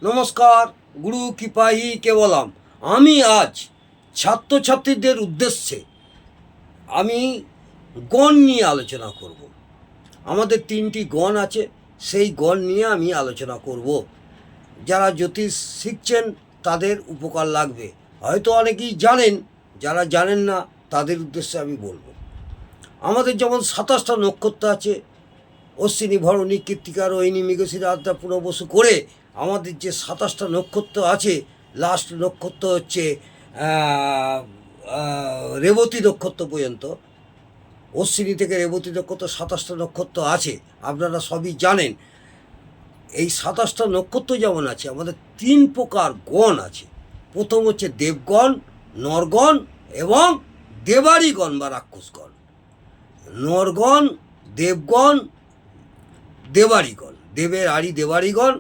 নমস্কার, গুরু কৃপাহি কেবলম। আমি আজ ছাত্রছাত্রীদের উদ্দেশ্যে আমি গণ নিয়ে আলোচনা করব। আমাদের 3টি গণ আছে, সেই গণ নিয়ে আমি আলোচনা করব। যারা জ্যোতিষ শিখছেন তাদের উপকার লাগবে। হয়তো অনেকেই জানেন, যারা জানেন না তাদের উদ্দেশ্যে আমি বলবো। আমাদের যেমন 27টা নক্ষত্র আছে, অশ্বিনী, ভরণী, কৃত্তিকা, রোহিণী, মৃগশিরা, আদ্রা, পুনর্বসু করে আমাদের যে 27টা নক্ষত্র আছে, লাস্ট নক্ষত্র হচ্ছে রেবতী নক্ষত্র পর্যন্ত। অশ্বিনী থেকে রেবতী নক্ষত্র 27টা নক্ষত্র আছে, আপনারা সবই জানেন। এই 27টা নক্ষত্র যেমন আছে, আমাদের 3 প্রকার গণ আছে। প্রথম হচ্ছে দেবগণ, নরগণ এবং দেবাড়িগণ বা রাক্ষসগণ। নরগণ, দেবগণ, দেবাড়িগণ, দেবের আড়ি দেবাড়িগণ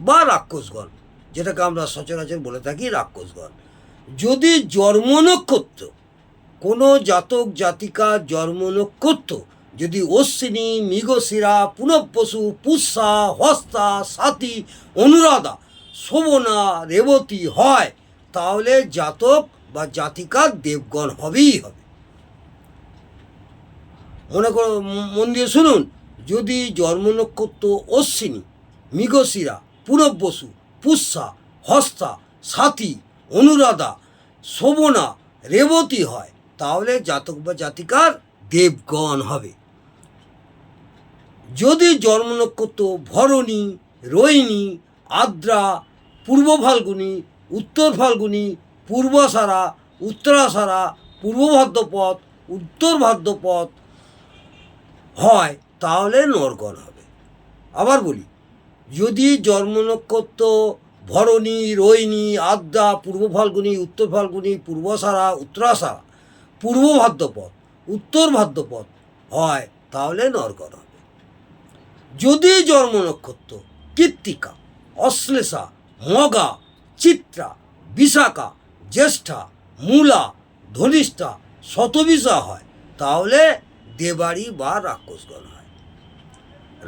বা রাক্ষসগণ, যেটাকে আমরা সচরাচর বলে থাকি রাক্ষসগণ। যদি জন্ম নক্ষত্র, কোনো জাতক জাতিকা জন্ম নক্ষত্র যদি অশ্বিনী, মৃগশিরা, পুনর্বসু, পুষ্যা, হস্তা, সাথী, অনুরাধা, শোভনা, রেবতী হয়, তাহলে জাতক বা জাতিকার দেবগণ হবেই হবে। মন দিয়ে শুনুন, যদি জন্ম নক্ষত্র অশ্বিনী, মৃগশিরা, পুনর্বসু, পুষ্যা, হস্তা, সাথী, অনুরাধা, শোভনা, রেবতী হয়, তাহলে জাতক বা জাতিকার দেবগণ হবে। যদি জন্ম নক্ষত্র ভরণী, রোহিণী, আদ্রা, পূর্ব ফাল্গুনী, উত্তর ফাল্গুনী, পূর্বাষাঢ়া, উত্তরাষাঢ়া, পূর্ব ভাদ্রপদ, উত্তর ভাদ্রপদ হয়, তাহলে নরগণ হবে। আবার বলি, যদি জন্ম নক্ষত্র ভরণী, রোহিণী, আদ্রা, পূর্ব ফাল্গুনী, উত্তর ফাল্গুনী, পূর্বাষাঢ়া, উত্তরাষাঢ়া, পূর্ব ভাদ্রপদ, উত্তর ভাদ্রপদ হয়, তাহলে নরগণ হবে। যদি জন্ম নক্ষত্র কৃত্তিকা, অশ্লেষা, মঘা, চিত্রা, বিশাখা, জ্যেষ্ঠা, মূলা, ধনিষ্ঠা, শতবিশা হয়, তাহলে দেবাড়ি বা রাক্ষসগণ হয়।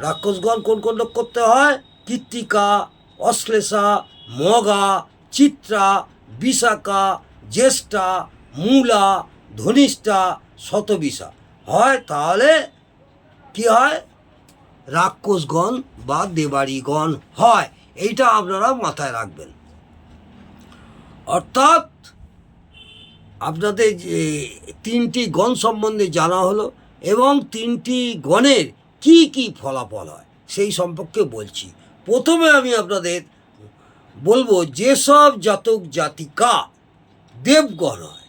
রাক্ষসগণ কোন কোন নক্ষত্রে হয়? কৃত্তিকা, অশ্লেষা, মঘা, চিত্রা, বিশাখা, জ্যেষ্ঠা, মূলা, ধনিষ্ঠা, শতবিশা হয়, তাহলে কি হয়? রাক্ষসগণ বা দেবাড়িগণ হয়। এইটা আপনারা মাথায় রাখবেন। অর্থাৎ আপনাদের যে 3টি গণ সম্বন্ধে জানা হলো এবং 3টি গণের কি কি ফলাফল হয় সেই সম্পর্কে বলছি। প্রথমে আমি আপনাদের বলবো, যেসব জাতক জাতিকা দেবগণ হয়,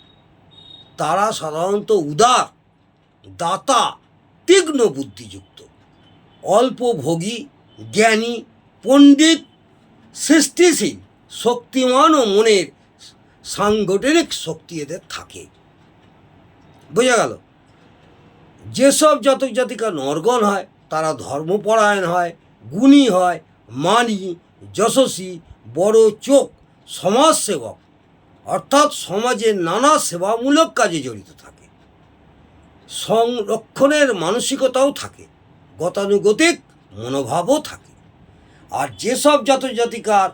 তারা সাধারণত উদার, দাতা, তীক্ষ্ণ বুদ্ধিযুক্ত, অল্প ভোগী, জ্ঞানী, পণ্ডিত, সৃষ্টিশীল, শক্তিমান ও মনের সাংগঠনিক শক্তি এদের থাকে। বোঝা গেল? যেসব জাতক জাতিকা নরগণ হয়, তারা ধর্মপরায়ণ হয়, গুণী হয়, মানী, যশস্বী, বড় চোখ, সমাজসেবক, অর্থাৎ সমাজের নানা সেবামূলক কাজে জড়িত থাকে। সংরক্ষণের মানসিকতাও থাকে, গতানুগতিক মনোভাবও থাকে। আর যেসব জাতক জাতিকার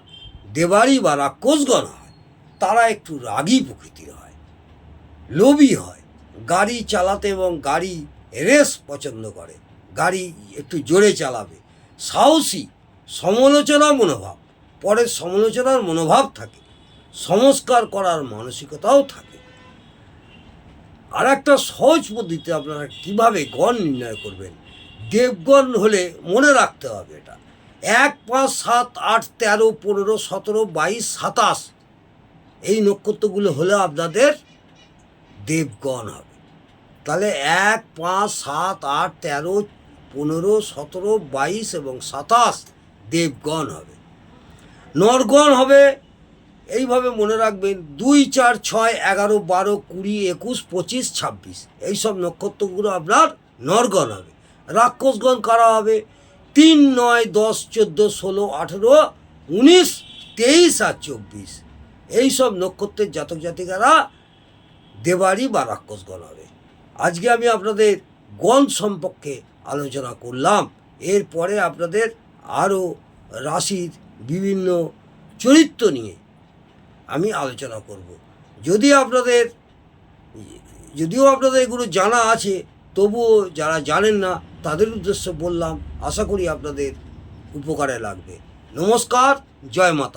দেবাড়ি বা রাক্ষসগণ হয়, তারা একটু রাগী প্রকৃতির হয়, লোভী হয়, গাড়ি চালাতে এবং গাড়ি রেস পছন্দ করে, গাড়ি একটু জোরে চালাবে, সাহসী, সমালোচনা মনোভাব, পরের সমালোচনার মনোভাব থাকে, সংস্কার করার মানসিকতাও থাকে। আর একটা সহজ পদ্ধতিতে আপনারা কীভাবে গণ নির্ণয় করবেন, দেবগণ হলে মনে রাখতে হবে এটা 1, 5, 7, 8, 13, 15, 17, 22, 27 এই নক্ষত্রগুলো হলে আপনাদের দেবগণ হবে। তাহলে 1, 5, 7, 8, 13, 15, 17, 22 এবং 27 দেবগণ হবে। নরগণ হবে এইভাবে মনে রাখবেন 2, 4, 6, 11, 12, 20, 21, 25, 26 এইসব নক্ষত্রগুলো আপনার নরগণ হবে। রাক্ষসগণ কারা হবে? 3, 9, 10, 14, 16, 18, 19, 23 আর 24 এইসব নক্ষত্রের জাতক জাতিকারা দেবাড়ি বা রাক্ষসগণ হবে। আজকে আমি আপনাদের গণ সম্পর্কে আলোচনা করলাম। এরপরে আপনাদের আরও রাশির বিভিন্ন চরিত্র নিয়ে আমি আলোচনা করব। যদিও আপনাদের এগুলো জানা আছে, তবুও যারা জানেন না তাদের উদ্দেশ্যে বললাম, আশা করি আপনাদের উপকারে লাগবে। নমস্কার, জয় মাতা।